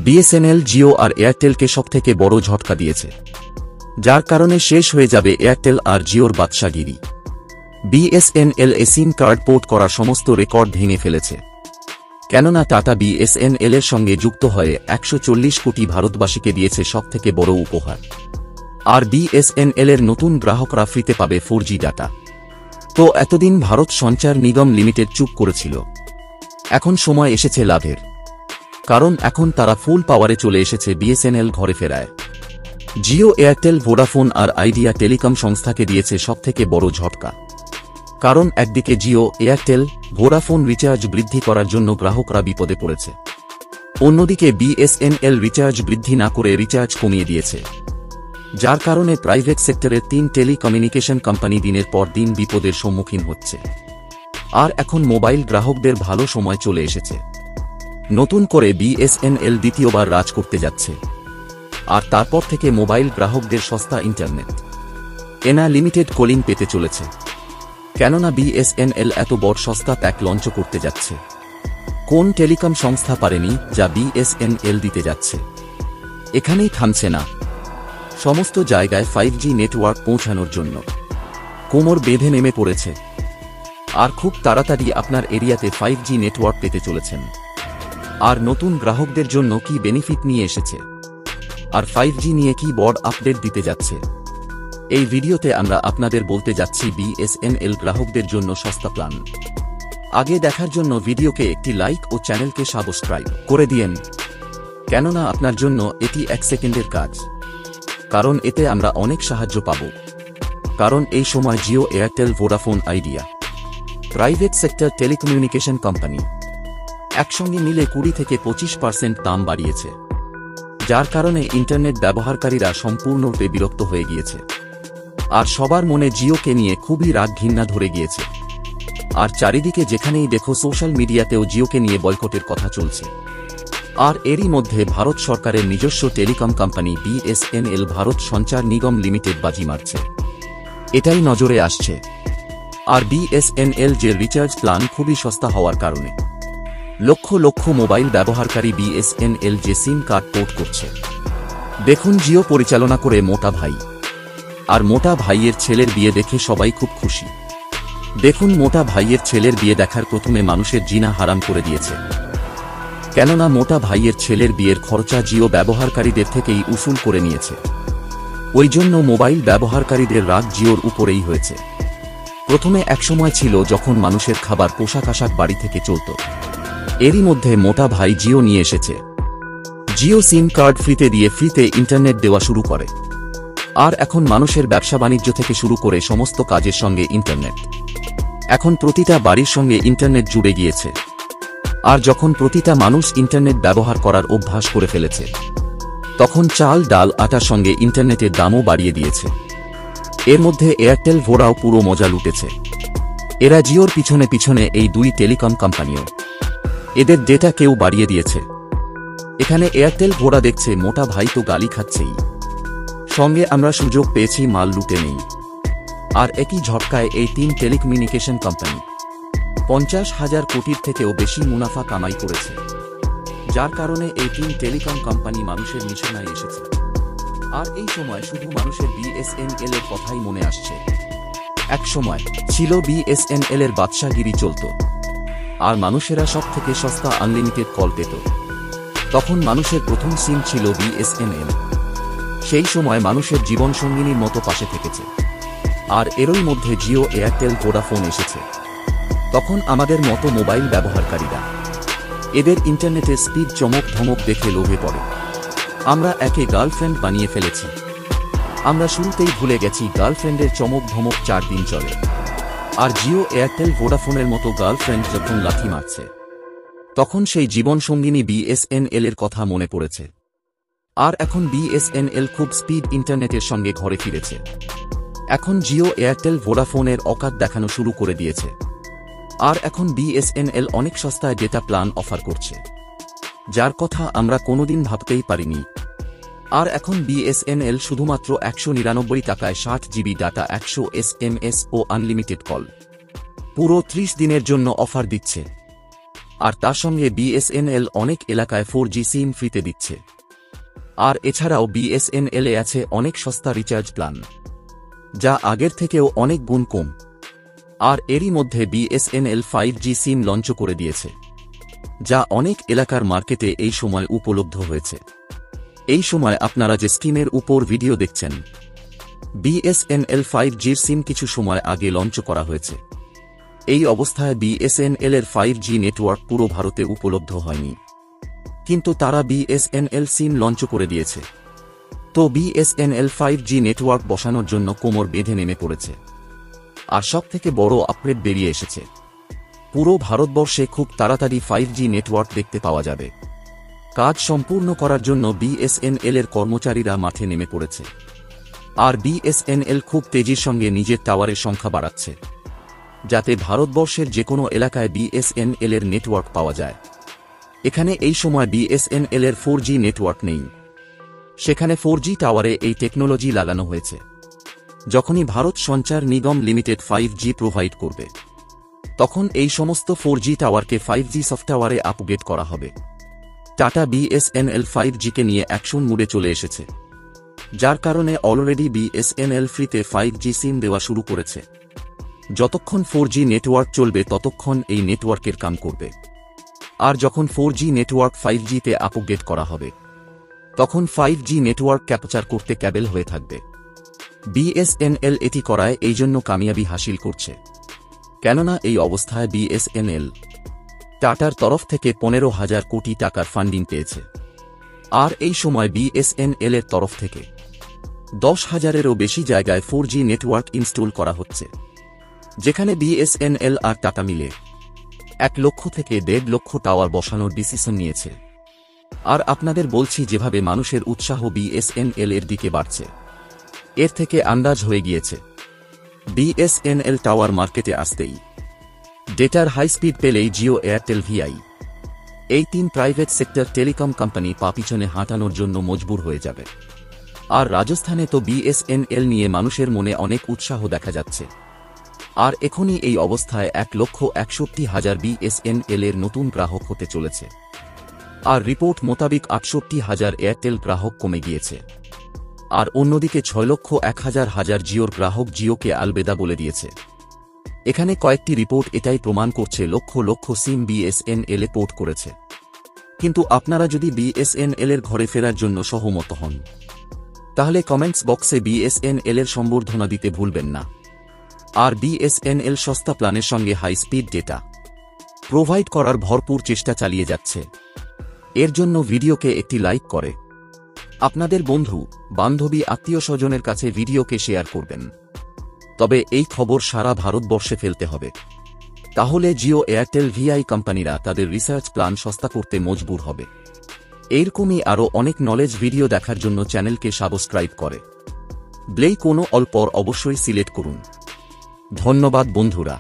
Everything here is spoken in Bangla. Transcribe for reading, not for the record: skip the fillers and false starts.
বিএসএনএল, জিও আর এয়ারটেলকে সবথেকে বড় ঝটকা দিয়েছে, যার কারণে শেষ হয়ে যাবে এয়ারটেল আর জিওর বাদশাগিরি। বিএসএনএল সিম কার্ড পোর্ট করার সমস্ত রেকর্ড ভেঙে ফেলেছে, কেননা টাটা বিএসএনএল এর সঙ্গে যুক্ত হয়ে 140 কোটি ভারতবাসীকে দিয়েছে সবথেকে বড় উপহার। আর বিএসএনএল এর নতুন গ্রাহকরা ফ্রিতে পাবে 4G ডাটা। তো এতদিন ভারত সঞ্চার নিগম লিমিটেড চুপ করেছিল, এখন সময় এসেছে লাভের, কারণ এখন তারা ফুল পাওয়ারে চলে এসেছে বিএসএনএল ঘরে ফেরায়। জিও, এয়ারটেল, ভোডাফোন আর আইডিয়া টেলিকম সংস্থাকে দিয়েছে সবথেকে বড় ঝটকা, কারণ একদিকে জিও, এয়ারটেল, ভোডাফোন রিচার্জ বৃদ্ধি করার জন্য গ্রাহকরা বিপদে পড়েছে, অন্যদিকে বিএসএনএল রিচার্জ বৃদ্ধি না করে রিচার্জ কমিয়ে দিয়েছে, যার কারণে প্রাইভেট সেক্টরের 3 টেলিকমিউনিকেশন কোম্পানি দিনের পর দিন বিপদের সম্মুখীন হচ্ছে। আর এখন মোবাইল গ্রাহকদের ভালো সময় চলে এসেছে, নতুন করে বিএসএনএল দ্বিতীয়বার রাজ করতে যাচ্ছে। আর তারপর থেকে মোবাইল গ্রাহকদের সস্তা ইন্টারনেট, এনা লিমিটেড কলিং পেতে চলেছে, কেননা বিএসএনএল এত বড় সস্তা প্যাক লঞ্চ করতে যাচ্ছে। কোন টেলিকম সংস্থা পারেনি যা বিএসএনএল দিতে যাচ্ছে। এখানেই থামছে না, সমস্ত জায়গায় 5G নেটওয়ার্ক পৌঁছানোর জন্য কোমর বেঁধে নেমে পড়েছে। আর খুব তাড়াতাড়ি আপনার এরিয়াতে 5G নেটওয়ার্ক পেতে চলেছেন। আর নতুন গ্রাহকদের জন্য কি বেনিফিট নিয়ে এসেছে, আর 5G নিয়ে কি বড় আপডেট দিতে যাচ্ছে, এই ভিডিওতে আমরা আপনাদের বলতে যাচ্ছি বিএসএনএল গ্রাহকদের জন্য সস্তা প্ল্যান। আগে দেখার জন্য ভিডিওকে একটি লাইক ও চ্যানেলকে সাবস্ক্রাইব করে দিয়েন, কেননা আপনার জন্য এটি 1 সেকেন্ডের কাজ, কারণ এতে আমরা অনেক সাহায্য পাব। কারণ এই সময় Jio, Airtel, Vodafone, idea private sector telecommunication company একসঙ্গে মিলে 20 থেকে 25% দাম বাড়িয়েছে, যার কারণে ইন্টারনেট ব্যবহারকারীরা সম্পূর্ণরূপে বিরক্ত হয়ে গিয়েছে। আর সবার মনে জিওকে নিয়ে খুবই রাগ ঘৃণা ধরে গিয়েছে। আর চারিদিকে যেখানেই দেখো সোশ্যাল মিডিয়াতেও জিওকে নিয়ে বয়কটের কথা চলছে। আর এরই মধ্যে ভারত সরকারের নিজস্ব টেলিকম কোম্পানি বিএসএনএল ভারত সঞ্চার নিগম লিমিটেড বাজি মারছে, এটাই নজরে আসছে। আর বিএসএনএল যে রিচার্জ প্ল্যান খুবই সস্তা হওয়ার কারণে লক্ষ লক্ষ মোবাইল ব্যবহারকারী বিএসএনএল যে সিম কার্ড পোর্ট করছে। দেখুন, জিও পরিচালনা করে মোটা ভাই, আর মোটা ভাইয়ের ছেলের বিয়ে দেখে সবাই খুব খুশি। দেখুন, মোটা ভাইয়ের ছেলের বিয়ে দেখার প্রথমে মানুষের জিনা হারাম করে দিয়েছে, কেননা মোটা ভাইয়ের ছেলের বিয়ের খরচা জিও ব্যবহারকারীদের থেকেই উসুল করে নিয়েছে। ওই জন্য মোবাইল ব্যবহারকারীদের রাগ জিওর উপরেই হয়েছে। প্রথমে একসময় ছিল যখন মানুষের খাবার, পোশাক আশাক বাড়ি থেকে চলত, এরই মধ্যে মোটা ভাই জিও নিয়ে এসেছে। জিও সিম কার্ড ফ্রিতে দিয়ে ফ্রিতে ইন্টারনেট দেওয়া শুরু করে। আর এখন মানুষের ব্যবসা বাণিজ্য থেকে শুরু করে সমস্ত কাজের সঙ্গে ইন্টারনেট, এখন প্রতিটা বাড়ির সঙ্গে ইন্টারনেট জুড়ে গিয়েছে। আর যখন প্রতিটা মানুষ ইন্টারনেট ব্যবহার করার অভ্যাস করে ফেলেছে, তখন চাল, ডাল, আটার সঙ্গে ইন্টারনেটের দামও বাড়িয়ে দিয়েছে। এর মধ্যে এয়ারটেল, ভোডাও পুরো মজা লুটেছে। এরা জিওর পিছনে পিছনে এই 2 টেলিকম কোম্পানিও এদের ডেটা কেউ বাড়িয়ে দিয়েছে। এখানে এয়ারটেল, ভোডা দেখছে মোটা ভাই তো গালি খাচ্ছেই, সঙ্গে আমরা সুযোগ পেয়েছি মাল লুটে নেই। আর একই ঝটকায় এই 3 টেলিকমিউনিকেশন কোম্পানি 50,000 কোটির থেকেও বেশি মুনাফা কামাই করেছে, যার কারণে এই 3 টেলিকম কোম্পানি মানুষের নিশানায় এসেছে। আর এই সময় শুধু মানুষের বিএসএনএল এর কথাই মনে আসছে। এক সময় ছিল বিএসএনএল এর বাদশাগিরি চলত, আর মানুষেরা সব থেকে সস্তা আনলিমিটেড কল পেত। তখন মানুষের প্রথম সিম ছিল বিএসএনএল, সেই সময় মানুষের জীবন সঙ্গিনীর মতো পাশে থেকেছে। আর এরই মধ্যে জিও, এয়ারটেল, ভোডাফোন এসেছে। তখন আমাদের মতো মোবাইল ব্যবহারকারীরা এদের ইন্টারনেটের স্পিড, চমক ধমক দেখে লোভে পড়ে। আমরা একে গার্লফ্রেন্ড বানিয়ে ফেলেছি। আমরা শুরুতেই ভুলে গেছি গার্লফ্রেন্ডের চমক ধমক 4 দিন চলে। আর জিও, এয়ারটেল, ভোডাফোনের মতো গার্লফ্রেন্ড যখন লাথি মারছে, তখন সেই জীবন সঙ্গিনী বিএসএনএল এর কথা মনে পড়েছে। আর এখন বিএসএনএল খুব স্পিড ইন্টারনেটের সঙ্গে ঘরে ফিরেছে। এখন জিও, এয়ারটেল, ভোডাফোনের অকাত দেখানো শুরু করে দিয়েছে। আর এখন বিএসএনএল অনেক সস্তায় ডেটা প্ল্যান অফার করছে, যার কথা আমরা কোনোদিন ভাবতেই পারিনি। আর এখন বিএসএনএল শুধুমাত্র 199 টাকায় 60 জিবি ডাটা, 100 SMS ও আনলিমিটেড কল পুরো 30 দিনের জন্য অফার দিচ্ছে। আর তার সঙ্গে বিএসএনএল অনেক এলাকায় 4G সিম ফ্রিতে দিচ্ছে। আর এছাড়াও বিএসএনএল এ আছে অনেক সস্তা রিচার্জ প্ল্যান, যা আগের থেকেও অনেক গুণ কম। আর এরই মধ্যে বিএসএনএল 5G সিম লঞ্চ করে দিয়েছে, যা অনেক এলাকার মার্কেটে এই সময় উপলব্ধ হয়েছে। এই সময় আপনারা যে স্ক্রিনের উপর ভিডিও দেখছেন, বিএসএনএল 5Gর সিম কিছু সময় আগে লঞ্চ করা হয়েছে। এই অবস্থায় বিএসএনএল এর 5G নেটওয়ার্ক পুরো ভারতে উপলব্ধ হয়নি, কিন্তু তারা বিএসএনএল সিম লঞ্চ করে দিয়েছে। তো বিএসএনএল 5G নেটওয়ার্ক বসানোর জন্য কোমর বেঁধে নেমে পড়েছে। আর সবথেকে বড় আপগ্রেড বেরিয়ে এসেছে, পুরো ভারতবর্ষে খুব তাড়াতাড়ি 5G নেটওয়ার্ক দেখতে পাওয়া যাবে। কাজ সম্পূর্ণ করার জন্য বিএসএনএল এর কর্মচারীরা মাঠে নেমে পড়েছে। আর বিএসএনএল খুব তেজির সঙ্গে নিজের টাওয়ারের সংখ্যা বাড়াচ্ছে, যাতে ভারতবর্ষের যে কোনো এলাকায় বিএসএনএল এর নেটওয়ার্ক পাওয়া যায়। এখানে এই সময় বিএসএনএল এর 4G নেটওয়ার্ক নেই, সেখানে 4G টাওয়ারে এই টেকনোলজি লাগানো হয়েছে। যখনই ভারত সঞ্চার নিগম লিমিটেড 5G প্রোভাইড করবে, তখন এই সমস্ত 4G টাওয়ারকে 5G সফট টাওয়ারে আপগ্রেড করা হবে। টাটা বিএসএনএল 5G-কে নিয়ে অ্যাকশন মুডে চলে এসেছে, যার কারণে অলরেডি বিএসএনএল ফ্রিতে 5G সিম দেওয়া শুরু করেছে। যতক্ষণ 4G নেটওয়ার্ক চলবে ততক্ষণ এই নেটওয়ার্কের কাম করবে। আর যখন 4G নেটওয়ার্ক 5G-তে আপগ্রেড করা হবে, তখন 5G নেটওয়ার্ক ক্যাপচার করতে ক্যাবেল হয়ে থাকবে। বিএসএনএল এটি করায় এই জন্য কামিয়াবি হাসিল করছে, কেননা এই অবস্থায় বিএসএনএল টাটার তরফ থেকে 15,000 কোটি টাকার ফান্ডিং পেয়েছে। আর এই সময় বিএসএনএল এর তরফ থেকে 10,000-এরও বেশি জায়গায় 4G নেটওয়ার্ক ইনস্টল করা হচ্ছে, যেখানে বিএসএনএল আর টাটা মিলে 1 লক্ষ থেকে 1.5 লক্ষ টাওয়ার বসানোর ডিসিশন নিয়েছে। আর আপনাদের বলছি, যেভাবে মানুষের উৎসাহ বিএসএনএল এর দিকে বাড়ছে, এর থেকে আন্দাজ হয়ে গিয়েছে বিএসএনএল টাওয়ার মার্কেটে আসতেই ডেটার হাই স্পিড পেলেই জিও, এয়ারটেল, ভিআই এই 3 প্রাইভেট সেক্টর টেলিকম কোম্পানি পা পিছনে হাঁটানোর জন্য মজবুর হয়ে যাবে। আর রাজস্থানে তো বিএসএনএল নিয়ে মানুষের মনে অনেক উৎসাহ দেখা যাচ্ছে। আর এখনই এই অবস্থায় 1,61,000 বিএসএনএল এর নতুন গ্রাহক হতে চলেছে। আর রিপোর্ট মোতাবেক 68,000 এয়ারটেল গ্রাহক কমে গিয়েছে। আর অন্যদিকে 6,01,000 জিওর গ্রাহক জিওকে আলবেদা বলে দিয়েছে। এখানে কয়েকটি রিপোর্ট এটাই প্রমাণ করছে লক্ষ লক্ষ সিম বিএসএনএল এ পোর্ট করেছে। কিন্তু আপনারা যদি বিএসএনএল এর ঘরে ফেরার জন্য সহমত হন, তাহলে কমেন্টস বক্সে বিএসএনএল এর সম্বর্ধনা দিতে ভুলবেন না। আর বিএসএনএল সস্তা প্ল্যানের সঙ্গে হাই স্পিড ডেটা প্রোভাইড করার ভরপুর চেষ্টা চালিয়ে যাচ্ছে। এর জন্য ভিডিওকে একটি লাইক করে আপনাদের বন্ধু, বান্ধবী, আত্মীয় স্বজনের কাছে ভিডিওকে শেয়ার করবেন। তবে এই খবর সারা ভারতবর্ষে ফেলতে হবে, তাহলে জিও, এয়ারটেল, ভিআই কোম্পানিরা তাদের রিসার্চ প্ল্যান সস্তা করতে মজবুর হবে। এরকমই আরও অনেক নলেজ ভিডিও দেখার জন্য চ্যানেলকে সাবস্ক্রাইব করে ব্লেই কোনো অল্পর অবশ্যই সিলেক্ট করুন। ধন্যবাদ বন্ধুরা।